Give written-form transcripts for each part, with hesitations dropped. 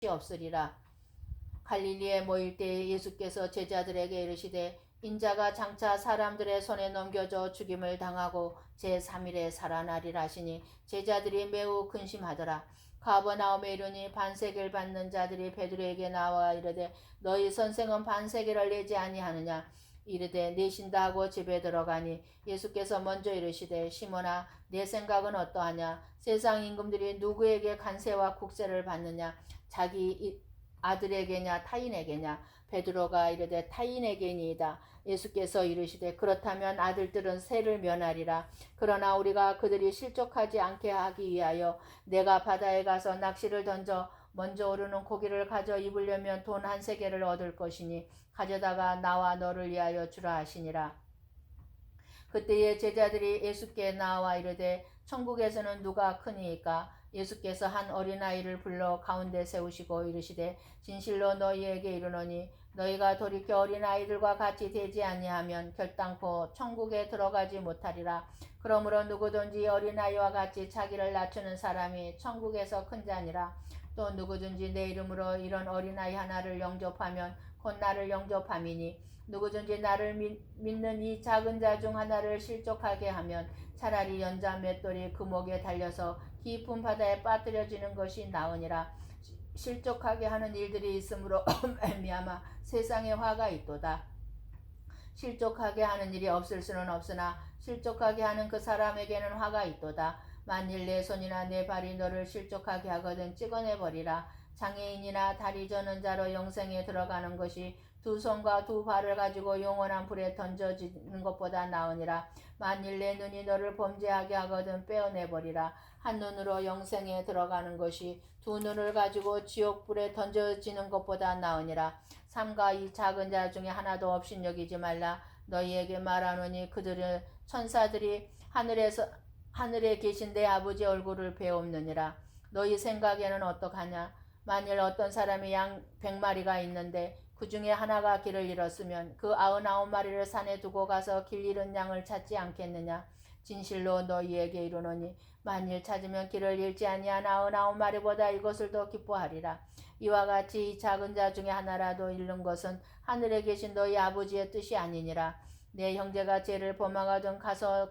없으리라. 갈릴리에 모일 때에 예수께서 제자들에게 이르시되 인자가 장차 사람들의 손에 넘겨져 죽임을 당하고 제3일에 살아나리라 하시니 제자들이 매우 근심하더라. 가버나움에 이르니 반세계를 받는 자들이 베드로에게 나와 이르되 너희 선생은 반세계를 내지 아니하느냐. 이르되 내신다 하고 집에 들어가니 예수께서 먼저 이르시되 시몬아 내 생각은 어떠하냐. 세상 임금들이 누구에게 관세와 국세를 받느냐. 자기 아들에게냐 타인에게냐. 베드로가 이르되 타인에게니이다. 예수께서 이르시되 그렇다면 아들들은 세를 면하리라. 그러나 우리가 그들이 실족하지 않게 하기 위하여 내가 바다에 가서 낚시를 던져 먼저 오르는 고기를 가져 입으려면 돈 한 세겔을 얻을 것이니 가져다가 나와 너를 위하여 주라 하시니라. 그때에 제자들이 예수께 나와 이르되 천국에서는 누가 크니이까. 예수께서 한 어린아이를 불러 가운데 세우시고 이르시되 진실로 너희에게 이르노니 너희가 돌이켜 어린아이들과 같이 되지 아니하면 결단코 천국에 들어가지 못하리라. 그러므로 누구든지 어린아이와 같이 자기를 낮추는 사람이 천국에서 큰 자니라. 또 누구든지 내 이름으로 이런 어린아이 하나를 영접하면 곧 나를 영접함이니 누구든지 나를 믿는 이 작은 자 중 하나를 실족하게 하면 차라리 연자 맷돌이 그 목에 달려서 깊은 바다에 빠뜨려지는 것이 나으니라. 실족하게 하는 일들이 있으므로 말미암아 세상에 화가 있도다. 실족하게 하는 일이 없을 수는 없으나 실족하게 하는 그 사람에게는 화가 있도다. 만일 내 손이나 내 발이 너를 실족하게 하거든 찍어내버리라. 장애인이나 다리 저는 자로 영생에 들어가는 것이 두 손과 두 발을 가지고 영원한 불에 던져지는 것보다 나으니라. 만일 내 눈이 너를 범죄하게 하거든 빼어내버리라. 한 눈으로 영생에 들어가는 것이 두 눈을 가지고 지옥불에 던져지는 것보다 나으니라. 삼가 이 작은 자 중에 하나도 없인 여기지 말라. 너희에게 말하노니 그들은 천사들이 하늘에 계신 내 아버지 얼굴을 배옵느니라. 너희 생각에는 어떡하냐. 만일 어떤 사람이 양 100마리가 있는데 그 중에 하나가 길을 잃었으면 그 99마리를 산에 두고 가서 길 잃은 양을 찾지 않겠느냐. 진실로 너희에게 이르노니 만일 찾으면 길을 잃지 아니한 99마리보다 이것을 더 기뻐하리라. 이와 같이 이 작은 자 중에 하나라도 잃는 것은 하늘에 계신 너희 아버지의 뜻이 아니니라. 내 형제가 죄를 범하거든 가서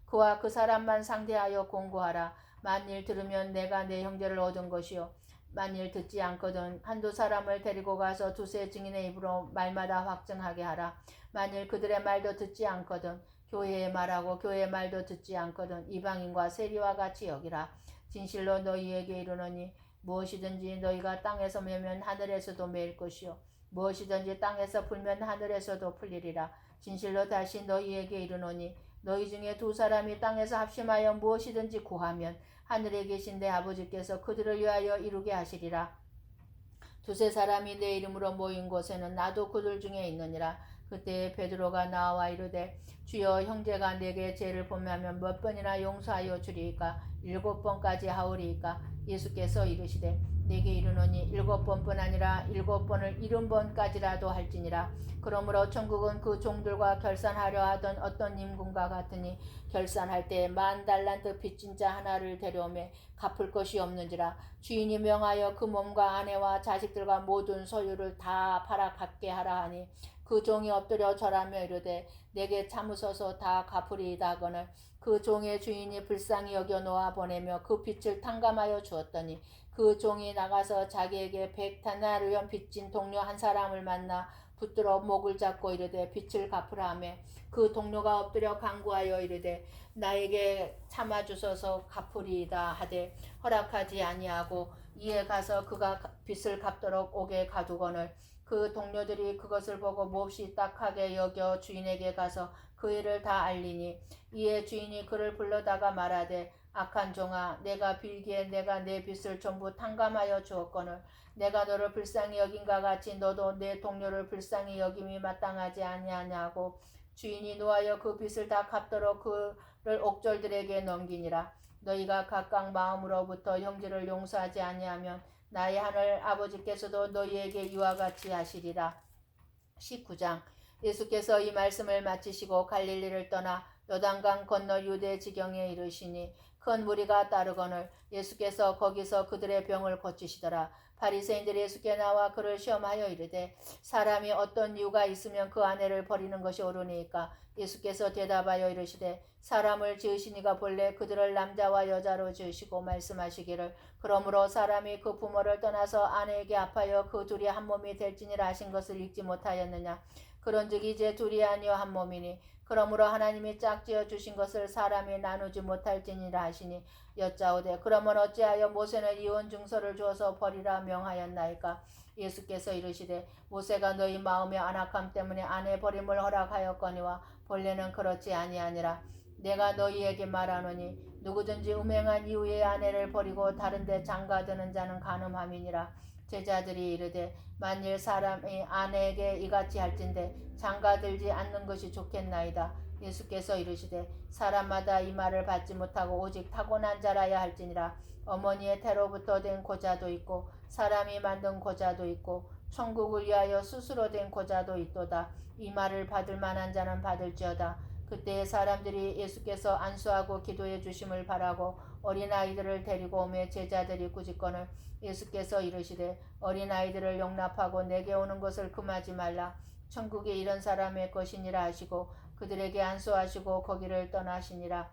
그와 그 사람만 상대하여 공고하라. 만일 들으면 내가 내 형제를 얻은 것이요 만일 듣지 않거든 한두 사람을 데리고 가서 두세 증인의 입으로 말마다 확증하게 하라. 만일 그들의 말도 듣지 않거든 교회의 말하고 교회의 말도 듣지 않거든 이방인과 세리와 같이 여기라. 진실로 너희에게 이르노니 무엇이든지 너희가 땅에서 메면 하늘에서도 메일 것이요 무엇이든지 땅에서 풀면 하늘에서도 풀리리라. 진실로 다시 너희에게 이르노니 너희 중에 두 사람이 땅에서 합심하여 무엇이든지 구하면 하늘에 계신 내 아버지께서 그들을 위하여 이루게 하시리라. 두세 사람이 내 이름으로 모인 곳에는 나도 그들 중에 있느니라. 그때 베드로가 나와 이르되 주여 형제가 내게 죄를 범하면 몇 번이나 용서하여 주리이까. 7번까지 하오리이까. 예수께서 이르시되 내게 이르노니 7번뿐 아니라 7번을 70번까지라도 할지니라. 그러므로 천국은 그 종들과 결산하려 하던 어떤 임금과 같으니 결산할 때 10,000달란트 빚진 자 하나를 데려오매 갚을 것이 없는지라. 주인이 명하여 그 몸과 아내와 자식들과 모든 소유를 다 팔아 갚게 하라 하니 그 종이 엎드려 절하며 이르되 내게 참으소서 다 갚으리이다 하거늘 그 종의 주인이 불쌍히 여겨 놓아 보내며 그 빚을 탕감하여 주었더니 그 종이 나가서 자기에게 100데나리온 빚진 동료 한 사람을 만나 붙들어 목을 잡고 이르되 빚을 갚으라 하며 그 동료가 엎드려 간구하여 이르되 나에게 참아주소서 갚으리이다 하되 허락하지 아니하고 이에 가서 그가 빚을 갚도록 옥에 가두거늘 그 동료들이 그것을 보고 몹시 딱하게 여겨 주인에게 가서 그 일을 다 알리니 이에 주인이 그를 불러다가 말하되 악한 종아 내가 빌기에 내가 내 빚을 전부 탕감하여 주었거늘 내가 너를 불쌍히 여긴과 같이 너도 내 동료를 불쌍히 여김이 마땅하지 아니하냐고 주인이 노하여 그 빚을 다 갚도록 그를 옥졸들에게 넘기니라. 너희가 각각 마음으로부터 형제를 용서하지 아니하면 나의 하늘 아버지께서도 너희에게 이와 같이 하시리라. 19장. 예수께서 이 말씀을 마치시고 갈릴리를 떠나 요단강 건너 유대 지경에 이르시니 큰 무리가 따르거늘 예수께서 거기서 그들의 병을 고치시더라. 바리새인들이 예수께 나와 그를 시험하여 이르되 사람이 어떤 이유가 있으면 그 아내를 버리는 것이 옳으니까? 예수께서 대답하여 이르시되 사람을 지으시니가 본래 그들을 남자와 여자로 지으시고 말씀하시기를 그러므로 사람이 그 부모를 떠나서 아내에게 합하여 그 둘이 한 몸이 될지니라 하신 것을 읽지 못하였느냐? 그런즉 이제 둘이 아니요 한 몸이니 그러므로 하나님이 짝지어 주신 것을 사람이 나누지 못할지니라 하시니 여짜오되 그러면 어찌하여 모세는 이혼 증서를 주어서 버리라 명하였나이까? 예수께서 이르시되 모세가 너희 마음의 안악함 때문에 아내 버림을 허락하였거니와 본래는 그렇지 아니하니라. 내가 너희에게 말하노니 누구든지 음행한 이후에 아내를 버리고 다른 데 장가드는 자는 간음함이니라. 제자들이 이르되 만일 사람이 아내에게 이같이 할진대 장가들지 않는 것이 좋겠나이다. 예수께서 이르시되 사람마다 이 말을 받지 못하고 오직 타고난 자라야 할지니라. 어머니의 태로부터 된 고자도 있고 사람이 만든 고자도 있고 천국을 위하여 스스로 된 고자도 있도다. 이 말을 받을 만한 자는 받을지어다. 그때 사람들이 예수께서 안수하고 기도해 주심을 바라고 어린아이들을 데리고 오매 제자들이 꾸짖거늘 예수께서 이르시되 어린아이들을 용납하고 내게 오는 것을 금하지 말라. 천국이 이런 사람의 것이니라 하시고 그들에게 안수하시고 거기를 떠나시니라.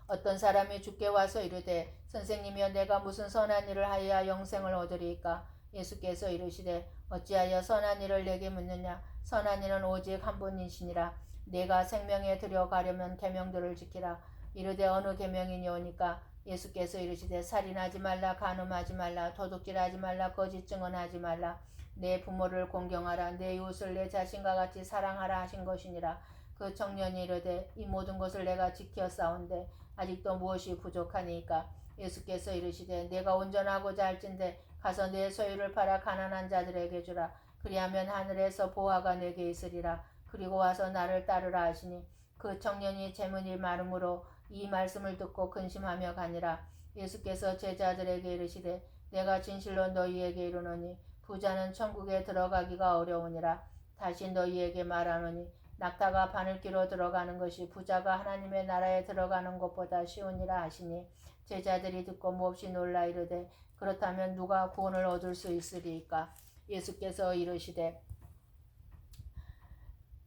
어떤 사람이 주께 와서 이르되 선생님이여 내가 무슨 선한 일을 하여야 영생을 얻으리이까? 예수께서 이르시되 어찌하여 선한 일을 내게 묻느냐? 선한 일은 오직 한 분이시니라. 내가 생명에 들여가려면 계명들을 지키라. 이르되 어느 계명이니오니까? 예수께서 이르시되 살인하지 말라, 간음하지 말라, 도둑질하지 말라, 거짓 증언하지 말라, 내 부모를 공경하라, 내 이웃을 내 자신과 같이 사랑하라 하신 것이니라. 그 청년이 이르되 이 모든 것을 내가 지켰사온데 아직도 무엇이 부족하니까? 예수께서 이르시되 내가 온전하고자 할진대 가서 내 소유를 팔아 가난한 자들에게 주라. 그리하면 하늘에서 보화가 내게 있으리라. 그리고 와서 나를 따르라 하시니 그 청년이 재물이 많음으로 이 말씀을 듣고 근심하며 가니라. 예수께서 제자들에게 이르시되 내가 진실로 너희에게 이르노니 부자는 천국에 들어가기가 어려우니라. 다시 너희에게 말하노니 낙타가 바늘귀로 들어가는 것이 부자가 하나님의 나라에 들어가는 것보다 쉬우니라 하시니 제자들이 듣고 몹시 놀라 이르되 그렇다면 누가 구원을 얻을 수 있으리이까? 예수께서 이르시되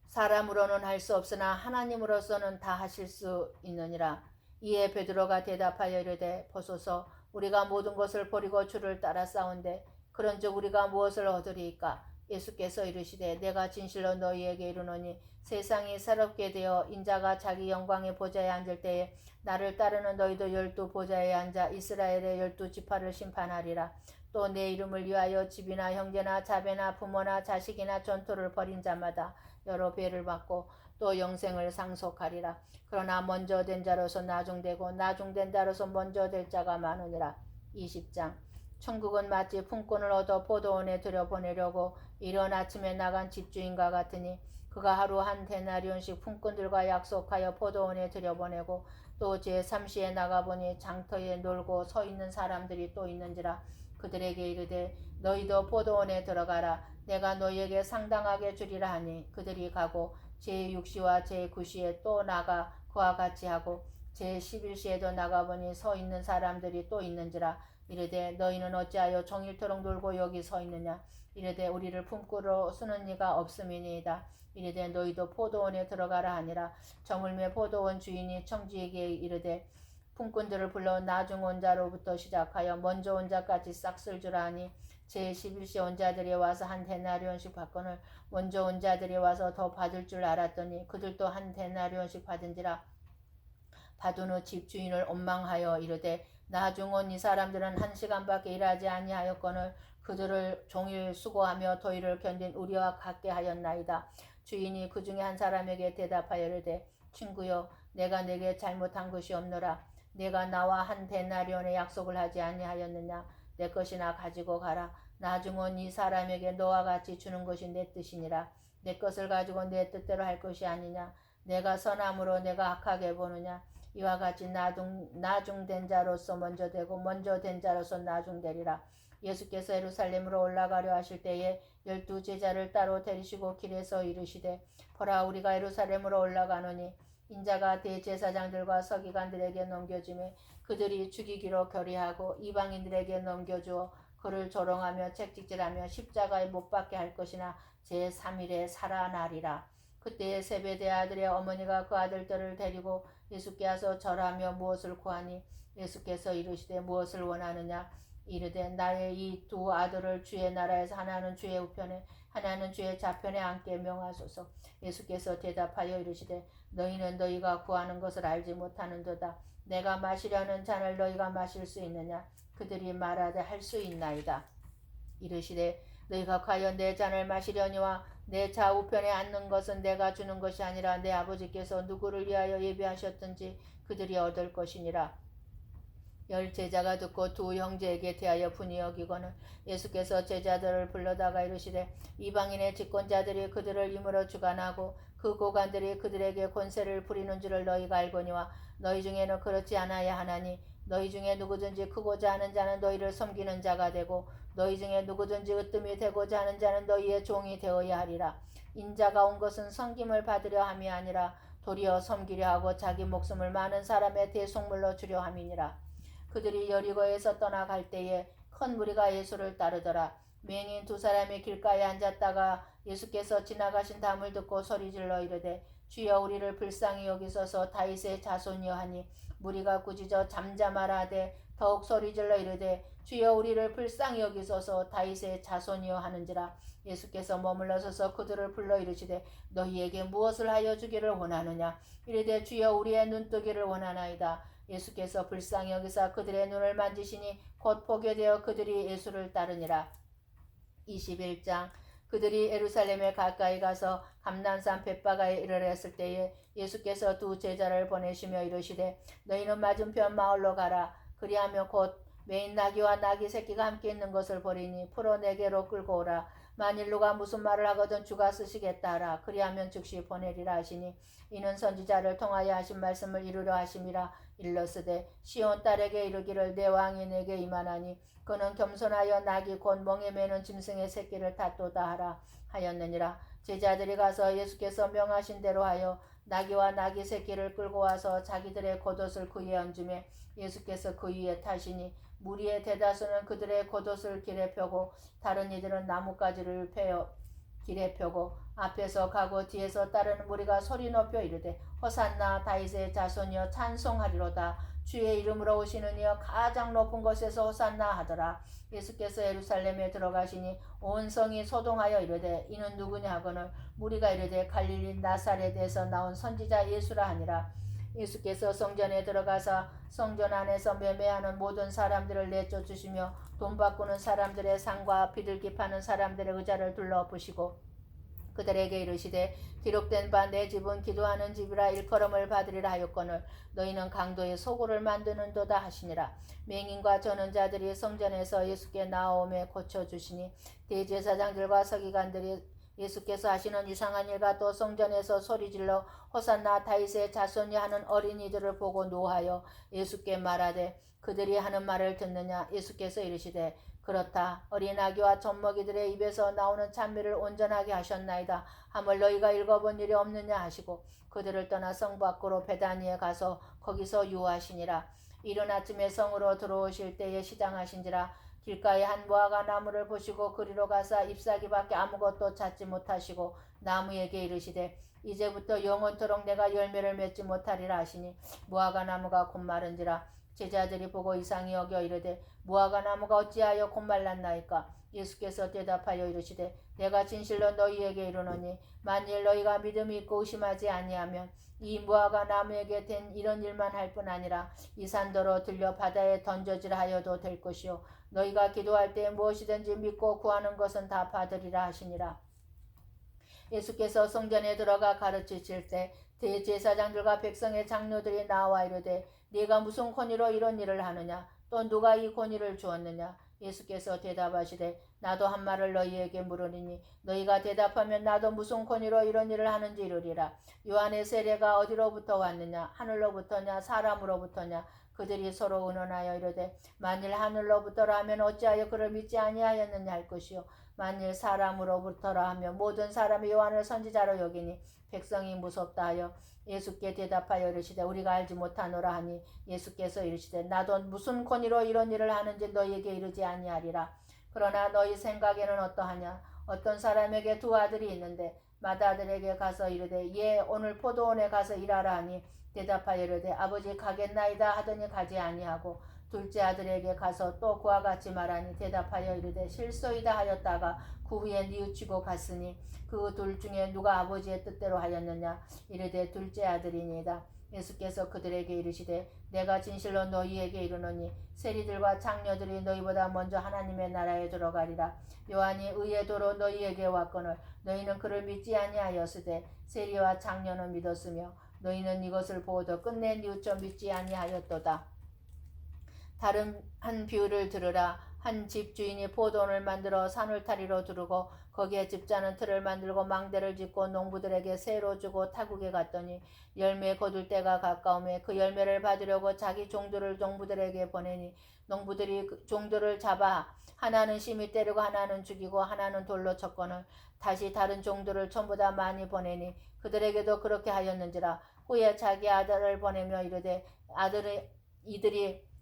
사람으로는 할 수 없으나 하나님으로서는 다 하실 수 있느니라. 이에 베드로가 대답하여 이르되 보소서 우리가 모든 것을 버리고 주를 따라 싸운데 그런즉 우리가 무엇을 얻으리이까? 예수께서 이르시되 내가 진실로 너희에게 이르노니 세상이 새롭게 되어 인자가 자기 영광의 보좌에 앉을 때에 나를 따르는 너희도 12 보좌에 앉아 이스라엘의 12 지파를 심판하리라. 또 내 이름을 위하여 집이나 형제나 자배나 부모나 자식이나 전토를 벌인 자마다 여러 배를 받고 또 영생을 상속하리라. 그러나 먼저 된 자로서 나중되고 나중된 자로서 먼저 될 자가 많으니라. 20장 천국은 마치 품꾼을 얻어 포도원에 들여보내려고 이른 아침에 나간 집주인과 같으니 그가 하루 한 데나리온씩 품꾼들과 약속하여 포도원에 들여보내고 또 제3시에 나가보니 장터에 놀고 서 있는 사람들이 또 있는지라. 그들에게 이르되 너희도 포도원에 들어가라. 내가 너희에게 상당하게 주리라 하니 그들이 가고 제6시와 제9시에 또 나가 그와 같이 하고 제11시에도 나가보니 서 있는 사람들이 또 있는지라. 이르되 너희는 어찌하여 종일토록 놀고 여기 서 있느냐? 이르되 우리를 품꾸러 쓰는 이가 없음이니이다. 이르되 너희도 포도원에 들어가라 하니라. 저물매 포도원 주인이 청지에게 이르되 품꾼들을 불러 나중 온 자로부터 시작하여 먼저 온 자까지 싹 쓸 줄 아니 제11시 온 자들이 와서 한 데나리온씩 받거늘 먼저 온 자들이 와서 더 받을 줄 알았더니 그들도 한 데나리온씩 받은지라. 받은 후 집주인을 원망하여 이르되 나중 온 이 사람들은 1시간밖에 일하지 아니하였거늘 그들을 종일 수고하며 더위를 견딘 우리와 같게 하였나이다. 주인이 그 중에 한 사람에게 대답하여 이르되 친구여 내가 내게 잘못한 것이 없노라. 내가 나와 한 데나리온의 약속을 하지 아니하였느냐? 내 것이나 가지고 가라. 나중 온 이 사람에게 너와 같이 주는 것이 내 뜻이니라. 내 것을 가지고 내 뜻대로 할 것이 아니냐? 내가 선함으로 내가 악하게 보느냐? 이와 같이 나중된 자로서 먼저 되고 먼저 된 자로서 나중되리라. 예수께서 예루살렘으로 올라가려 하실 때에 12 제자를 따로 데리시고 길에서 이르시되 보라 우리가 예루살렘으로 올라가노니 인자가 대제사장들과 서기관들에게 넘겨주매 그들이 죽이기로 결의하고 이방인들에게 넘겨주어 그를 조롱하며 채찍질하며 십자가에 못 박게 할 것이나 제3일에 살아나리라. 그때에 세베대 아들의 어머니가 그 아들들을 데리고 예수께 와서 절하며 무엇을 구하니 예수께서 이르시되 무엇을 원하느냐 이르되 나의 이 두 아들을 주의 나라에서 하나는 주의 우편에 하나는 주의 좌편에 앉게 명하소서. 예수께서 대답하여 이르시되 너희는 너희가 구하는 것을 알지 못하는도다. 내가 마시려는 잔을 너희가 마실 수 있느냐. 그들이 말하되 할 수 있나이다. 이르시되 너희가 과연 내 잔을 마시려니와 내 좌우편에 앉는 것은 내가 주는 것이 아니라 내 아버지께서 누구를 위하여 예비하셨든지 그들이 얻을 것이니라. 열 제자가 듣고 두 형제에게 대하여 분이 여기거늘 예수께서 제자들을 불러다가 이르시되 이방인의 집권자들이 그들을 임으로 주관하고 그 고관들이 그들에게 권세를 부리는 줄을 너희가 알거니와 너희 중에는 그렇지 않아야 하나니 너희 중에 누구든지 크고자 하는 자는 너희를 섬기는 자가 되고 너희 중에 누구든지 으뜸이 되고자 하는 자는 너희의 종이 되어야 하리라. 인자가 온 것은 섬김을 받으려 함이 아니라 도리어 섬기려 하고 자기 목숨을 많은 사람의 대속물로 주려 함이니라. 그들이 여리고에서 떠나갈 때에 큰 무리가 예수를 따르더라. 맹인 두 사람이 길가에 앉았다가 예수께서 지나가신 담을 듣고 소리질러 이르되 주여 우리를 불쌍히 여기소서 다윗의 자손이여 하니 무리가 꾸짖어 잠잠하라 하되 더욱 소리질러 이르되 주여 우리를 불쌍히 여기소서 다윗의 자손이여 하는지라. 예수께서 머물러 서서 그들을 불러 이르시되 너희에게 무엇을 하여 주기를 원하느냐. 이르되 주여 우리의 눈뜨기를 원하나이다. 예수께서 불쌍히 여기사 그들의 눈을 만지시니 곧 보게 되어 그들이 예수를 따르니라. 21장 그들이 예루살렘에 가까이 가서 감난산 벳바가에 이르렀을 때에 예수께서 두 제자를 보내시며 이르시되 너희는 맞은편 마을로 가라. 그리하며 곧 매인 나귀와 나귀 새끼가 함께 있는 것을 보리니 풀어 내게로 끌고 오라. 만일 누가 무슨 말을 하거든 주가 쓰시겠다 하라. 그리하면 즉시 보내리라 하시니 이는 선지자를 통하여 하신 말씀을 이루려 하심이라. 일러스되 시온 딸에게 이르기를 내 왕이 내게 임하나니 그는 겸손하여 나귀 곧 멍에 매는 짐승의 새끼를 탓도다 하라 하였느니라. 제자들이 가서 예수께서 명하신 대로 하여 나귀와 나귀 새끼를 끌고 와서 자기들의 겉옷을 그 위에 얹으매 예수께서 그 위에 타시니 무리의 대다수는 그들의 겉옷을 길에 펴고 다른 이들은 나뭇가지를 펴 길에 펴고 앞에서 가고 뒤에서 따르는 무리가 소리 높여 이르되 호산나 다윗의 자손이여 찬송하리로다. 주의 이름으로 오시는 이여 가장 높은 곳에서 호산나 하더라. 예수께서 예루살렘에 들어가시니 온 성이 소동하여 이르되 이는 누구냐 하거늘 무리가 이르되 갈릴리 나사렛에서 나온 선지자 예수라 하니라. 예수께서 성전에 들어가서 성전 안에서 매매하는 모든 사람들을 내쫓으시며 돈 바꾸는 사람들의 상과 비둘기 파는 사람들의 의자를 둘러부시고 그들에게 이르시되 기록된 바 내 집은 기도하는 집이라 일컬음을 받으리라 하였거늘 너희는 강도의 소굴을 만드는도다 하시니라. 맹인과 저는 자들이 성전에서 예수께 나오매 고쳐주시니 대제사장들과 서기관들이 예수께서 하시는 이상한 일과 또 성전에서 소리질러 호산나 다윗의 자손이 하는 어린이들을 보고 노하여 예수께 말하되 그들이 하는 말을 듣느냐. 예수께서 이르시되 그렇다. 어린 아기와 젖먹이들의 입에서 나오는 찬미를 온전하게 하셨나이다. 하물 너희가 읽어본 일이 없느냐 하시고 그들을 떠나 성 밖으로 베다니에 가서 거기서 유하시니라. 이른 아침에 성으로 들어오실 때에 시장하신지라. 길가에 한 무화과 나무를 보시고 그리로 가사 잎사귀밖에 아무것도 찾지 못하시고 나무에게 이르시되 이제부터 영원토록 내가 열매를 맺지 못하리라 하시니 무화과 나무가 곧 마른지라. 제자들이 보고 이상히 여겨 이르되 무화과 나무가 어찌하여 곧 말랐나이까. 예수께서 대답하여 이르시되 내가 진실로 너희에게 이르노니 만일 너희가 믿음이 있고 의심하지 아니하면 이 무화과 나무에게 된 이런 일만 할 뿐 아니라 이 산더러 들려 바다에 던져지라 하여도 될 것이요 너희가 기도할 때 무엇이든지 믿고 구하는 것은 다 받으리라 하시니라. 예수께서 성전에 들어가 가르치실 때 대제사장들과 백성의 장로들이 나와 이르되 네가 무슨 권위로 이런 일을 하느냐. 또 누가 이 권위를 주었느냐. 예수께서 대답하시되 나도 한 말을 너희에게 물으리니 너희가 대답하면 나도 무슨 권위로 이런 일을 하는지 이르리라. 요한의 세례가 어디로부터 왔느냐. 하늘로부터냐 사람으로부터냐. 그들이 서로 의논하여 이르되 만일 하늘로부터라 하면 어찌하여 그를 믿지 아니하였느냐 할 것이요 만일 사람으로부터라 하면 모든 사람이 요한을 선지자로 여기니 백성이 무섭다 하여 예수께 대답하여 이르시되 우리가 알지 못하노라 하니 예수께서 이르시되 나도 무슨 권위로 이런 일을 하는지 너희에게 이르지 아니하리라. 그러나 너희 생각에는 어떠하냐? 어떤 사람에게 두 아들이 있는데 맏아들에게 가서 이르되 예 오늘 포도원에 가서 일하라 하니 대답하여 이르되 아버지 가겠나이다 하더니 가지 아니하고 둘째 아들에게 가서 또 그와 같이 말하니 대답하여 이르되 실소이다 하였다가 그 후에 뉘우치고 갔으니 그 둘 중에 누가 아버지의 뜻대로 하였느냐 이르되 둘째 아들이니이다. 예수께서 그들에게 이르시되 내가 진실로 너희에게 이르노니 세리들과 장녀들이 너희보다 먼저 하나님의 나라에 들어가리라. 요한이 의의 도로 너희에게 왔거늘 너희는 그를 믿지 아니하였으되 세리와 장녀는 믿었으며 너희는 이것을 보고도 끝내 뉘우쳐 믿지 아니하였도다. 다른 한 비유를 들으라. 한 집주인이 포도원을 만들어 산울타리로 두르고 거기에 집자는 틀을 만들고 망대를 짓고 농부들에게 새로 주고 타국에 갔더니 열매 거둘 때가 가까우매 그 열매를 받으려고 자기 종들을 농부들에게 보내니 농부들이 그 종들을 잡아 하나는 심히 때리고 하나는 죽이고 하나는 돌로 쳤거늘 다시 다른 종들을 전부 다 많이 보내니 그들에게도 그렇게 하였는지라. 후에 자기 아들을 보내며 이르되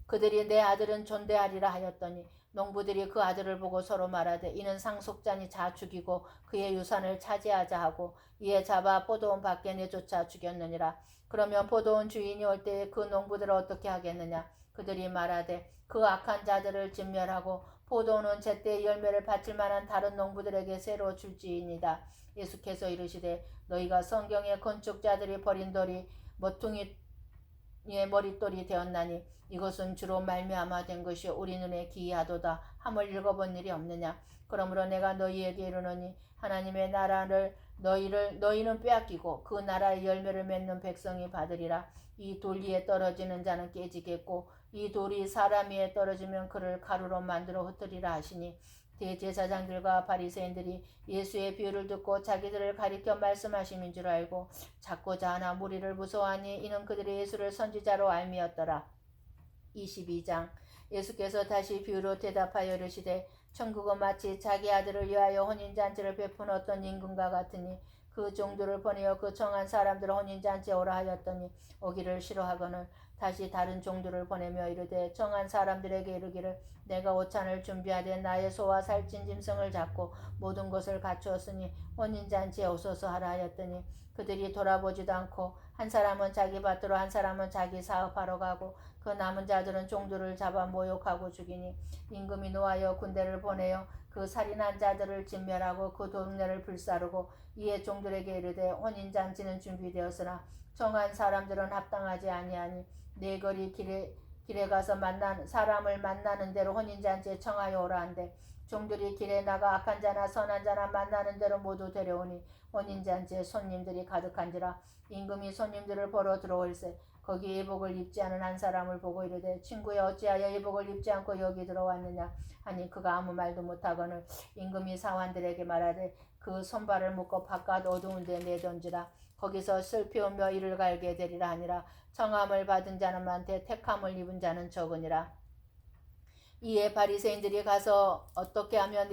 그들이 내 아들은 존대하리라 하였더니 농부들이 그 아들을 보고 서로 말하되 이는 상속자니 자 죽이고 그의 유산을 차지하자 하고 이에 잡아 포도원 밖에 내쫓아 죽였느니라. 그러면 포도원 주인이 올 때에 그 농부들을 어떻게 하겠느냐? 그들이 말하되 그 악한 자들을 진멸하고 포도원은 제때 열매를 바칠 만한 다른 농부들에게 새로 줄지이니이다. 예수께서 이르시되 너희가 성경의 건축자들이 버린 돌이 모퉁이의 머릿돌이 되었나니 이것은 주로 말미암아 된 것이 우리 눈에 기이하도다 함을 읽어본 일이 없느냐. 그러므로 내가 너희에게 이르노니 하나님의 나라를 너희는 빼앗기고 그 나라의 열매를 맺는 백성이 받으리라. 이 돌 위에 떨어지는 자는 깨지겠고 이 돌이 사람 위에 떨어지면 그를 가루로 만들어 흩으리라 하시니 대제사장들과 바리새인들이 예수의 비유를 듣고 자기들을 가리켜 말씀하심인 줄 알고 작고자 하나 무리를 무서워하니 이는 그들이 예수를 선지자로 알미었더라. 22장 예수께서 다시 비유로 대답하여 이르시되 천국은 마치 자기 아들을 위하여 혼인잔치를 베푼 어떤 임금과 같으니 그 종들을 보내어 그 청한 사람들을 혼인잔치에 오라 하였더니 오기를 싫어하거늘 다시 다른 종들을 보내며 이르되 청한 사람들에게 이르기를 내가 오찬을 준비하되 나의 소와 살찐 짐승을 잡고 모든 것을 갖추었으니 혼인잔치에 오소서 하라 하였더니 그들이 돌아보지도 않고 한 사람은 자기 밭으로 한 사람은 자기 사업하러 가고 그 남은 자들은 종들을 잡아 모욕하고 죽이니 임금이 노하여 군대를 보내어 그 살인한 자들을 진멸하고 그 동네를 불사르고 이에 종들에게 이르되 혼인잔치는 준비되었으나 정한 사람들은 합당하지 아니하니 네 거리 길에 가서 사람을 만나는 대로 혼인잔치에 청하여 오라 한대 종들이 길에 나가 악한 자나 선한 자나 만나는 대로 모두 데려오니 혼인잔치에 손님들이 가득한지라. 임금이 손님들을 보러 들어올세 거기 예복을 입지 않은 한 사람을 보고 이르되 친구여 어찌하여 예복을 입지 않고 여기 들어왔느냐 하니 그가 아무 말도 못하거늘 임금이 사환들에게 말하되 그 손발을 묶어 바깥 어두운 데 내던지라. 거기서 슬피우며 이를 갈게 되리라 하니라. 청함을 받은 자는 많되 택함을 입은 자는 적으니라. 이에 바리새인들이 가서 어떻게 하면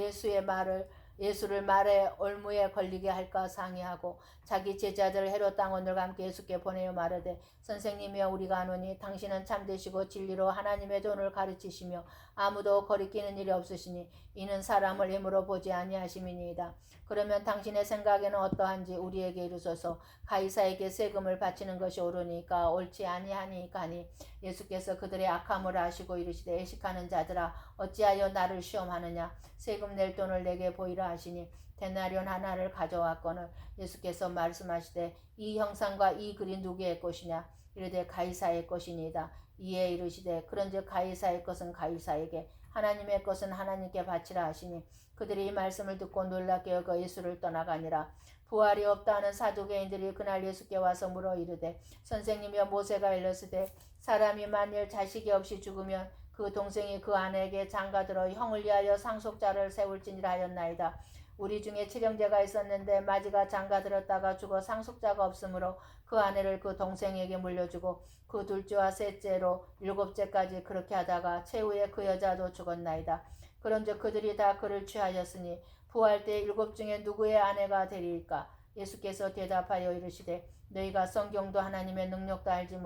예수를 말에 올무에 걸리게 할까 상의하고 자기 제자들 헤롯 당원들과 함께 예수께 보내어 말하되 선생님이여 우리가 아노니 당신은 참되시고 진리로 하나님의 돈을 가르치시며 아무도 거리끼는 일이 없으시니 이는 사람을 힘으로 보지 아니하심이니이다. 그러면 당신의 생각에는 어떠한지 우리에게 이르소서. 가이사에게 세금을 바치는 것이 옳으니까 옳지 아니하니까 하니 예수께서 그들의 악함을 아시고 이르시되 애식하는 자들아 어찌하여 나를 시험하느냐. 세금 낼 돈을 내게 보이라 하시니 데나리온 하나를 가져왔거늘 예수께서 말씀하시되 이 형상과 이 글이 누구의 것이냐. 이르되 가이사의 것이니이다. 이에 이르시되 그런즉 가이사의 것은 가이사에게 하나님의 것은 하나님께 바치라 하시니 그들이 이 말씀을 듣고 놀랍게 여겨 예수를 떠나가니라. 부활이 없다 하는 사두개인들이 그날 예수께 와서 물어 이르되 선생님이여 모세가 일렀으되 사람이 만일 자식이 없이 죽으면 그 동생이 그 아내에게 장가들어 형을 위하여 상속자를 세울지니라 하였나이다. 우리 중에 칠형제가 있었는데 마지가 장가들었다가 죽어 상속자가 없으므로 그 아내를 그 동생에게 물려주고 그 둘째와 셋째로 일곱째까지 그렇게 하다가 최후에 그 여자도 죽었나이다. 그런즉 그들이 다 그를 취하였으니 부활 때 일곱 중에 누구의 아내가 되리이까? 예수께서 대답하여 이르시되 너희가 성경도 하나님의 능력도 알지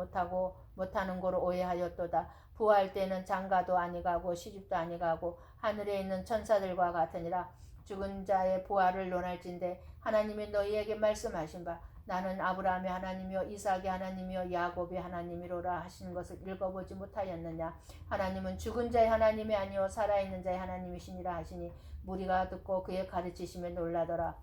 못하는 고로 오해하였도다. 부활 때는 장가도 아니가고 시집도 아니가고 하늘에 있는 천사들과 같으니라. 죽은 자의 부활을 논할진대 하나님이 너희에게 말씀하신 바 나는 아브라함의 하나님이요 이삭의 하나님이요 야곱의 하나님이로라 하시는 것을 읽어보지 못하였느냐. 하나님은 죽은 자의 하나님이 아니요 살아있는 자의 하나님이시니라 하시니 무리가 듣고 그의 가르치심에 놀라더라.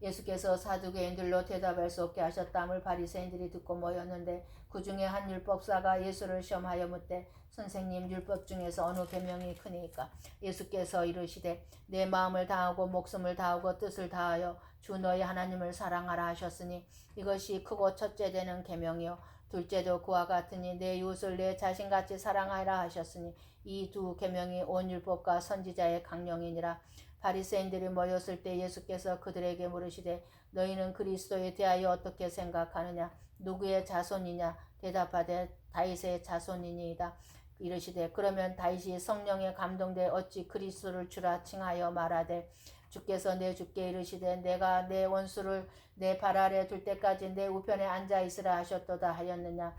예수께서 사두개인들로 대답할 수 없게 하셨다함을 바리새인들이 듣고 모였는데 그 중에 한 율법사가 예수를 시험하여 묻되 선생님 율법 중에서 어느 계명이 크니까? 예수께서 이르시되 내 마음을 다하고 목숨을 다하고 뜻을 다하여 주 너희 하나님을 사랑하라 하셨으니 이것이 크고 첫째 되는 계명이요 둘째도 그와 같으니 내 이웃을 내 자신같이 사랑하라 하셨으니 이 두 계명이 온 율법과 선지자의 강령이니라. 바리새인들이 모였을 때 예수께서 그들에게 물으시되 너희는 그리스도에 대하여 어떻게 생각하느냐? 누구의 자손이냐? 대답하되 다윗의 자손이니이다. 이르시되 그러면 다윗이 성령에 감동돼 어찌 그리스도를 주라 칭하여 말하되 주께서 내 주께 이르시되 내가 내 원수를 내 발 아래 둘 때까지 내 우편에 앉아 있으라 하셨도다 하였느냐?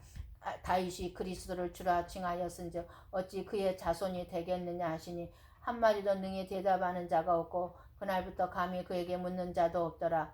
다윗이 그리스도를 주라 칭하였은즉 어찌 그의 자손이 되겠느냐 하시니 한마디도 능히 대답하는 자가 없고 그날부터 감히 그에게 묻는 자도 없더라.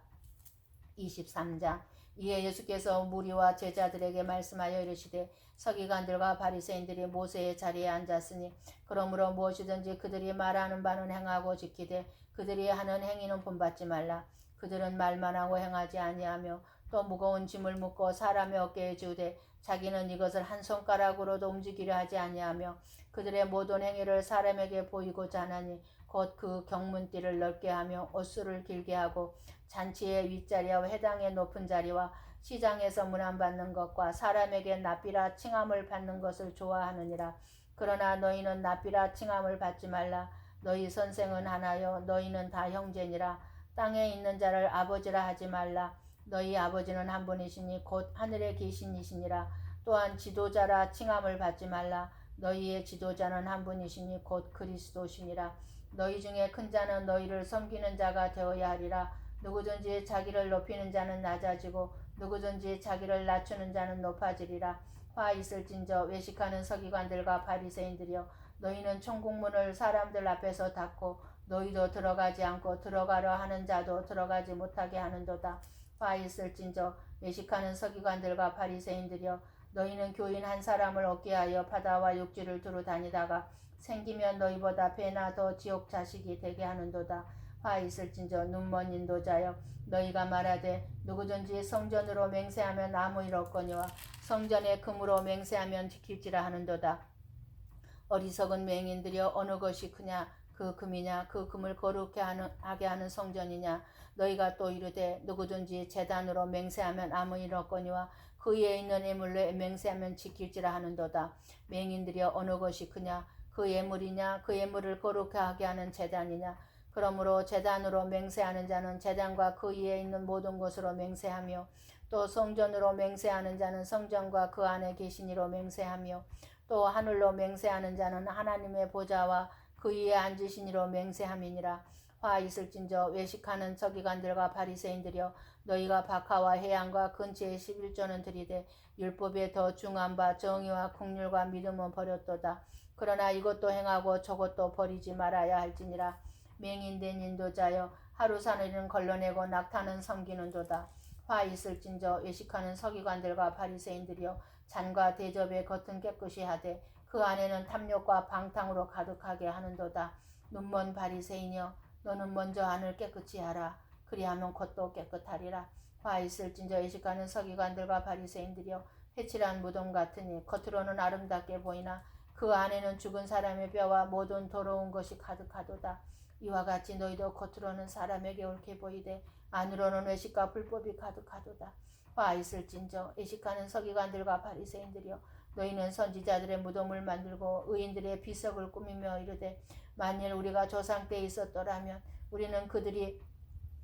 23장. 이에 예수께서 무리와 제자들에게 말씀하여 이르시되 서기관들과 바리새인들이 모세의 자리에 앉았으니 그러므로 무엇이든지 그들이 말하는 바는 행하고 지키되 그들이 하는 행위는 본받지 말라. 그들은 말만 하고 행하지 아니하며 또 무거운 짐을 묶고 사람의 어깨에 지우되 자기는 이것을 한 손가락으로도 움직이려 하지 아니하며 그들의 모든 행위를 사람에게 보이고자 하나니 곧 그 경문띠를 넓게 하며 옷수를 길게 하고 잔치의 윗자리와 회당의 높은 자리와 시장에서 문안받는 것과 사람에게 납비라 칭함을 받는 것을 좋아하느니라. 그러나 너희는 납비라 칭함을 받지 말라. 너희 선생은 하나요 너희는 다 형제니라. 땅에 있는 자를 아버지라 하지 말라. 너희 아버지는 한 분이시니 곧 하늘에 계신이시니라. 또한 지도자라 칭함을 받지 말라. 너희의 지도자는 한 분이시니 곧 그리스도시니라. 너희 중에 큰 자는 너희를 섬기는 자가 되어야 하리라. 누구든지 자기를 높이는 자는 낮아지고 누구든지 자기를 낮추는 자는 높아지리라. 화 있을진저 외식하는 서기관들과 바리새인들이여 너희는 천국문을 사람들 앞에서 닫고 너희도 들어가지 않고 들어가려 하는 자도 들어가지 못하게 하는도다. 화 있을진저 외식하는 서기관들과 바리새인들이여 너희는 교인 한 사람을 얻게 하여 바다와 육지를 두루 다니다가 생기면 너희보다 배나 더 지옥 자식이 되게 하는도다. 화 있을진저 눈먼 인도자여 너희가 말하되 누구든지 성전으로 맹세하면 아무 일 없거니와 성전의 금으로 맹세하면 지킬지라 하는도다. 어리석은 맹인들이여 어느 것이 크냐? 그 금이냐? 그 금을 거룩하게 하는 성전이냐? 너희가 또 이르되 누구든지 제단으로 맹세하면 아무 일 없거니와 그 위에 있는 예물로 맹세하면 지킬지라 하는도다. 맹인들이여 어느 것이 크냐? 그 예물이냐? 그 예물을 거룩하게 하는 제단이냐? 그러므로 제단으로 맹세하는 자는 제단과 그 위에 있는 모든 것으로 맹세하며 또 성전으로 맹세하는 자는 성전과 그 안에 계신 이로 맹세하며 또 하늘로 맹세하는 자는 하나님의 보좌와 그 위에 앉으신 이로 맹세함이니라. 화 있을진저 외식하는 서기관들과 바리새인들이여 너희가 박하와 해양과 근처의 11조는 들이되 율법에 더 중한 바 정의와 긍휼과 믿음은 버렸도다. 그러나 이것도 행하고 저것도 버리지 말아야 할지니라. 맹인된 인도자여 하루 사느리는 걸러내고 낙타는 섬기는도다. 화 있을진저 외식하는 서기관들과 바리새인들이여 잔과 대접의 겉은 깨끗이 하되 그 안에는 탐욕과 방탕으로 가득하게 하는도다. 눈먼 바리새인이여 너는 먼저 안을 깨끗이 하라. 그리하면 겉도 깨끗하리라. 화 있을진저 외식하는 서기관들과 바리새인들이여 회칠한 무덤 같으니 겉으로는 아름답게 보이나 그 안에는 죽은 사람의 뼈와 모든 더러운 것이 가득하도다. 이와 같이 너희도 겉으로는 사람에게 옳게 보이되 안으로는 외식과 불법이 가득하도다. 화 있을진저 외식하는 서기관들과 바리새인들이여 너희는 선지자들의 무덤을 만들고 의인들의 비석을 꾸미며 이르되 만일 우리가 조상 때 있었더라면 우리는 그들이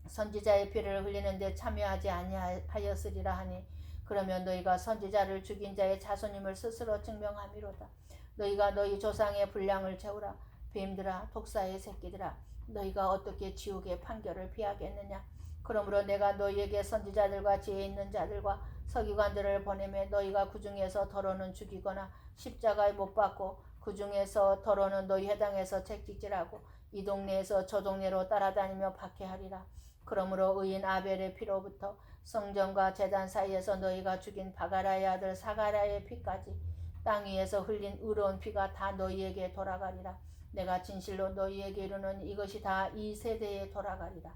선지자의 피를 흘리는데 참여하지 아니하였으리라 하니 그러면 너희가 선지자를 죽인 자의 자손임을 스스로 증명함이로다. 너희가 너희 조상의 분량을 채우라. 뱀들아 독사의 새끼들아 너희가 어떻게 지옥의 판결을 피하겠느냐. 그러므로 내가 너희에게 선지자들과 지혜 있는 자들과 서기관들을 보내매 너희가 그 중에서 더러는 죽이거나 십자가에 못 박고 그 중에서 더러는 너희 회당에서 채찍질하고 이 동네에서 저 동네로 따라다니며 박해하리라. 그러므로 의인 아벨의 피로부터 성전과 제단 사이에서 너희가 죽인 바가라의 아들 사가랴의 피까지 땅 위에서 흘린 의로운 피가 다 너희에게 돌아가리라. 내가 진실로 너희에게 이르는 이것이 다 이 세대에 돌아가리라.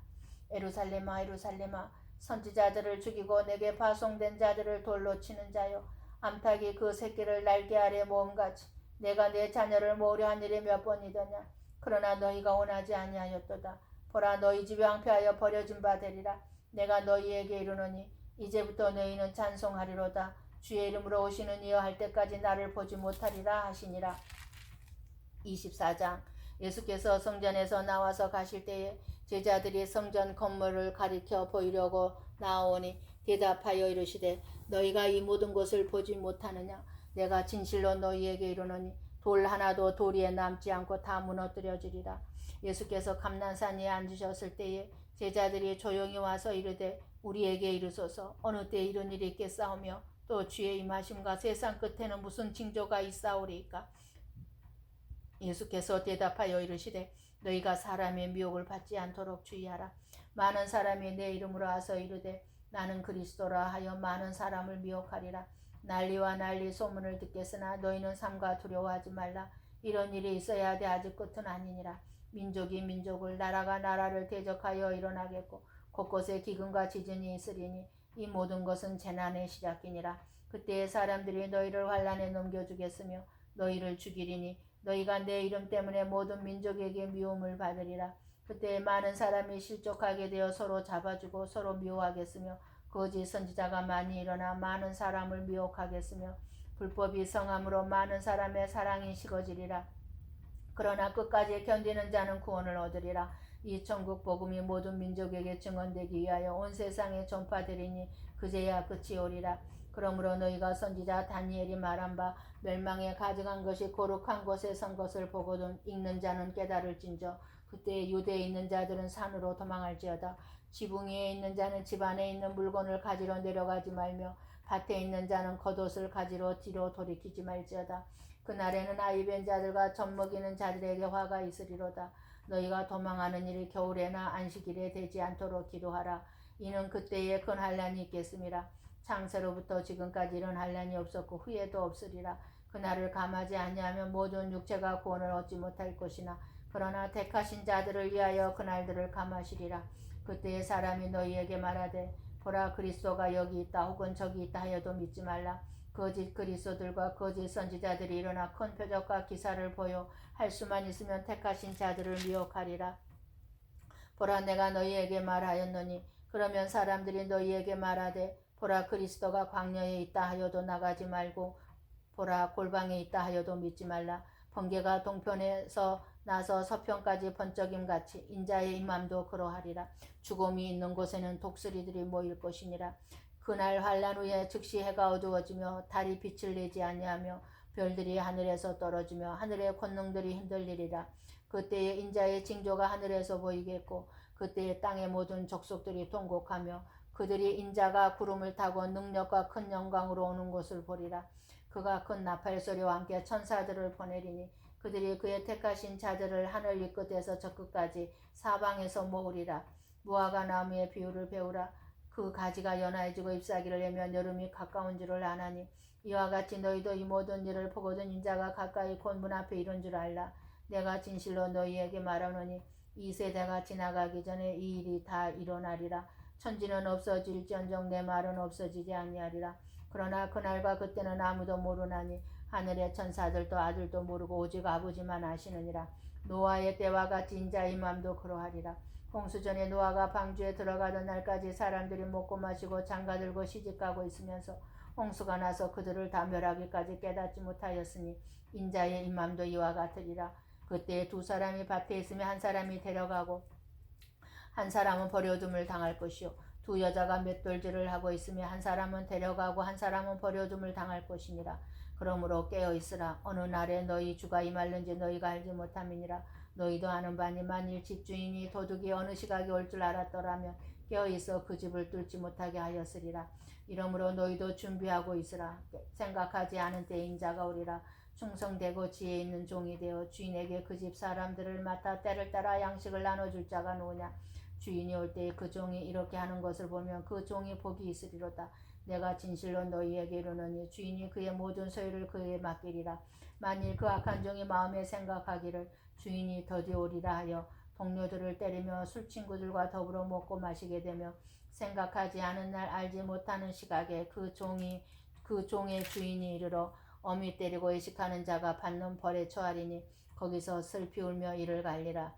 예루살렘아 예루살렘아 선지자들을 죽이고 내게 파송된 자들을 돌로 치는 자여 암탉이 그 새끼를 날개 아래 모음같이 내가 내 자녀를 모으려 한 일이 몇 번이더냐. 그러나 너희가 원하지 아니하였도다. 보라 너희 집이 황폐하여 버려진 바 되리라. 내가 너희에게 이르노니 이제부터 너희는 찬송하리로다. 주의 이름으로 오시는 이여 할 때까지 나를 보지 못하리라 하시니라. 24장 예수께서 성전에서 나와서 가실 때에 제자들이 성전 건물을 가리켜 보이려고 나오니 대답하여 이르시되 너희가 이 모든 것을 보지 못하느냐. 내가 진실로 너희에게 이르노니 돌 하나도 돌 위에 남지 않고 다 무너뜨려지리라. 예수께서 감난산 위에 앉으셨을 때에 제자들이 조용히 와서 이르되 우리에게 이르소서 어느 때 이런 일이 있겠사오며 또 주의 임하심과 세상 끝에는 무슨 징조가 있사오리이까. 예수께서 대답하여 이르시되 너희가 사람의 미혹을 받지 않도록 주의하라. 많은 사람이 내 이름으로 와서 이르되 나는 그리스도라 하여 많은 사람을 미혹하리라. 난리와 난리 소문을 듣겠으나 너희는 삼가 두려워하지 말라. 이런 일이 있어야 하되 아직 끝은 아니니라. 민족이 민족을 나라가 나라를 대적하여 일어나겠고 곳곳에 기근과 지진이 있으리니 이 모든 것은 재난의 시작이니라. 그때에 사람들이 너희를 환난에 넘겨주겠으며 너희를 죽이리니 너희가 내 이름 때문에 모든 민족에게 미움을 받으리라. 그때 많은 사람이 실족하게 되어 서로 잡아주고 서로 미워하겠으며 거짓 선지자가 많이 일어나 많은 사람을 미혹하겠으며 불법이 성함으로 많은 사람의 사랑이 식어지리라. 그러나 끝까지 견디는 자는 구원을 얻으리라. 이 천국 복음이 모든 민족에게 증언되기 위하여 온 세상에 전파되리니 그제야 끝이 오리라. 그러므로 너희가 선지자 다니엘이 말한 바 멸망에 가증한 것이 거룩한 곳에 선 것을 보거든 읽는 자는 깨달을진저 그때 유대에 있는 자들은 산으로 도망할지어다. 지붕 위에 있는 자는 집 안에 있는 물건을 가지러 내려가지 말며 밭에 있는 자는 겉옷을 가지러 뒤로 돌이키지 말지어다. 그날에는 아이 뵌 자들과 젖 먹이는 자들에게 화가 있으리로다. 너희가 도망하는 일이 겨울에나 안식일에 되지 않도록 기도하라. 이는 그때에 큰 환난이 있겠음이라. 창세로부터 지금까지 이런 환난이 없었고 후에도 없으리라. 그날을 감하지 아니하면 모든 육체가 구원을 얻지 못할 것이나 그러나 택하신 자들을 위하여 그날들을 감하시리라. 그때에 사람이 너희에게 말하되 보라 그리스도가 여기 있다 혹은 저기 있다 하여도 믿지 말라. 거짓 그리스도들과 거짓 선지자들이 일어나 큰 표적과 기사를 보여 할 수만 있으면 택하신 자들을 미혹하리라. 보라 내가 너희에게 말하였노니 그러면 사람들이 너희에게 말하되 보라 그리스도가 광야에 있다 하여도 나가지 말고 보라 골방에 있다 하여도 믿지 말라. 번개가 동편에서 나서 서편까지 번쩍임같이 인자의 임함도 그러하리라. 죽음이 있는 곳에는 독수리들이 모일 것이니라. 그날 환난 후에 즉시 해가 어두워지며 달이 빛을 내지 아니하며 별들이 하늘에서 떨어지며 하늘의 권능들이 흔들리리라. 그때에 인자의 징조가 하늘에서 보이겠고 그때에 땅의 모든 족속들이 통곡하며 그들이 인자가 구름을 타고 능력과 큰 영광으로 오는 것을 보리라. 그가 큰 나팔 소리와 함께 천사들을 보내리니 그들이 그의 택하신 자들을 하늘 이 끝에서 저 끝까지 사방에서 모으리라. 무화과 나무의 비유를 배우라. 그 가지가 연하여지고 잎사귀를 내면 여름이 가까운 줄을 아나니 이와 같이 너희도 이 모든 일을 보거든 인자가 가까이 곧 문 앞에 이른 줄 알라. 내가 진실로 너희에게 말하노니 이 세대가 지나가기 전에 이 일이 다 일어나리라. 천지는 없어질지언정 내 말은 없어지지 아니하리라. 그러나 그날과 그때는 아무도 모르나니 하늘의 천사들도 아들도 모르고 오직 아버지만 아시느니라. 노아의 때와 같이 인자의 맘도 그러하리라. 홍수전에 노아가 방주에 들어가던 날까지 사람들이 먹고 마시고 장가들고 시집가고 있으면서 홍수가 나서 그들을 다 멸하기까지 깨닫지 못하였으니 인자의 임함도 이와 같으리라. 그때 두 사람이 밭에 있으며 한 사람이 데려가고 한 사람은 버려둠을 당할 것이요 두 여자가 맷돌질을 하고 있으며 한 사람은 데려가고 한 사람은 버려둠을 당할 것이니라. 그러므로 깨어있으라. 어느 날에 너희 주가 임할는지 너희가 알지 못함이니라. 너희도 아는 바니 만일 집주인이 도둑이 어느 시각에 올 줄 알았더라면 깨어있어 그 집을 뚫지 못하게 하였으리라. 이러므로 너희도 준비하고 있으라. 생각하지 않은 때에 인자가 오리라. 충성되고 지혜 있는 종이 되어 주인에게 그 집 사람들을 맡아 때를 따라 양식을 나눠줄 자가 누구냐. 주인이 올 때에 그 종이 이렇게 하는 것을 보면 그 종이 복이 있으리로다. 내가 진실로 너희에게 이르노니 주인이 그의 모든 소유를 그에게 맡기리라. 만일 그 악한 종이 마음에 생각하기를 주인이 더디 오리라 하여 동료들을 때리며 술 친구들과 더불어 먹고 마시게 되며 생각하지 않은 날 알지 못하는 시각에 그 종의 주인이 이르러 어미 때리고 의식하는 자가 받는 벌에 처하리니 거기서 슬피 울며 이를 갈리라.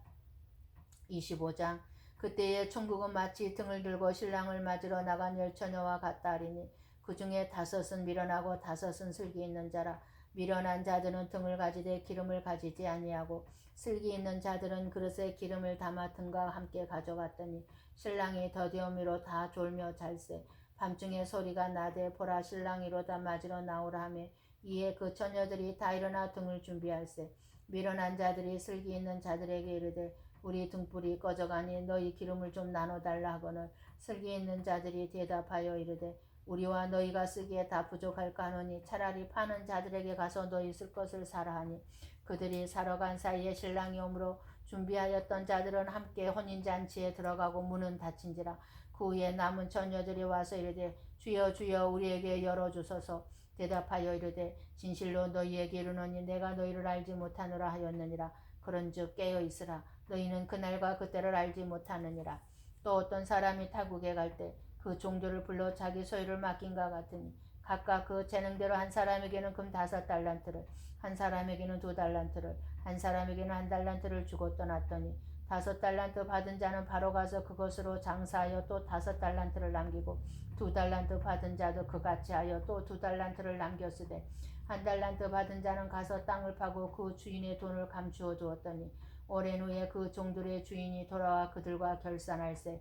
25장. 그때에 천국은 마치 등을 들고 신랑을 맞으러 나간 열처녀와 같다 하리니 그 중에 5은 미련하고 5은 슬기 있는 자라. 미련한 자들은 등을 가지되 기름을 가지지 아니하고 슬기 있는 자들은 그릇에 기름을 담아 등과 함께 가져갔더니 신랑이 더디어미로 다 졸며 잘세. 밤중에 소리가 나되 보라 신랑이로다 맞으러 나오라 하며 이에 그 처녀들이 다 일어나 등을 준비할세. 미련한 자들이 슬기 있는 자들에게 이르되 우리 등불이 꺼져가니 너희 기름을 좀 나눠달라 하거늘 슬기 있는 자들이 대답하여 이르되 우리와 너희가 쓰기에 다 부족할까 하노니 차라리 파는 자들에게 가서 너희 쓸 것을 사라 하니 그들이 사러 간 사이에 신랑이 오므로 준비하였던 자들은 함께 혼인잔치에 들어가고 문은 닫힌지라. 그 후에 남은 처녀들이 와서 이르되 주여 주여 우리에게 열어주소서. 대답하여 이르되 진실로 너희에게 이르노니 내가 너희를 알지 못하노라 하였느니라. 그런즉 깨어있으라. 너희는 그날과 그때를 알지 못하느니라. 또 어떤 사람이 타국에 갈 때 그 종들을 불러 자기 소유를 맡긴가 같으니 각각 그 재능대로 한 사람에게는 금 5달란트를 한 사람에게는 2달란트를 한 사람에게는 1달란트를 주고 떠났더니 5달란트 받은 자는 바로 가서 그것으로 장사하여 또 5달란트를 남기고 2달란트 받은 자도 그같이 하여 또 2달란트를 남겼으되 1달란트 받은 자는 가서 땅을 파고 그 주인의 돈을 감추어 두었더니 오랜 후에 그 종들의 주인이 돌아와 그들과 결산할세.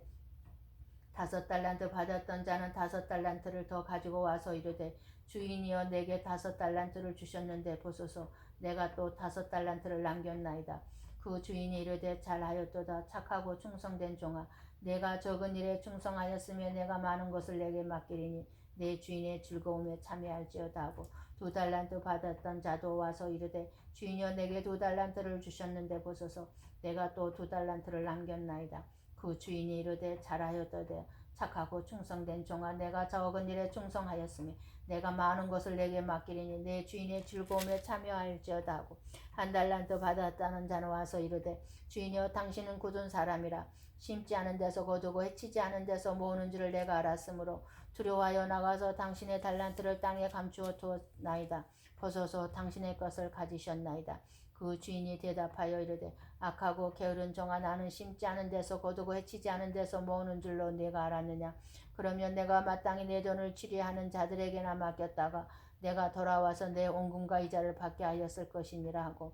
5달란트 받았던 자는 5달란트를 더 가지고 와서 이르되 주인이여 내게 5달란트를 주셨는데 보소서 내가 또 5달란트를 남겼나이다. 그 주인이 이르되 잘하였도다. 착하고 충성된 종아 내가 적은 일에 충성하였으며 내가 많은 것을 내게 맡기리니 내 주인의 즐거움에 참여할지어다 하고 2달란트 받았던 자도 와서 이르되 주인이여 내게 2달란트를 주셨는데 보소서 내가 또 2달란트를 남겼나이다. 그 주인이 이르되 잘하였도다. 착하고 충성된 종아 내가 적은 일에 충성하였으며 내가 많은 것을 내게 맡기리니 내 주인의 즐거움에 참여할지어다 하고 1달란트 받았다는 자는 와서 이르되 주인이여 당신은 굳은 사람이라 심지 않은 데서 거두고 해치지 않은 데서 모으는 줄을 내가 알았으므로 두려워하여 나가서 당신의 달란트를 땅에 감추어 두었나이다. 벗어서 당신의 것을 가지셨나이다. 그 주인이 대답하여 이르되 악하고 게으른 종아 나는 심지 않은 데서 거두고 해치지 않은 데서 모으는 줄로 네가 알았느냐. 그러면 내가 마땅히 내 돈을 치리하는 자들에게나 맡겼다가 내가 돌아와서 내 원금과 이자를 받게 하였을 것이니라 하고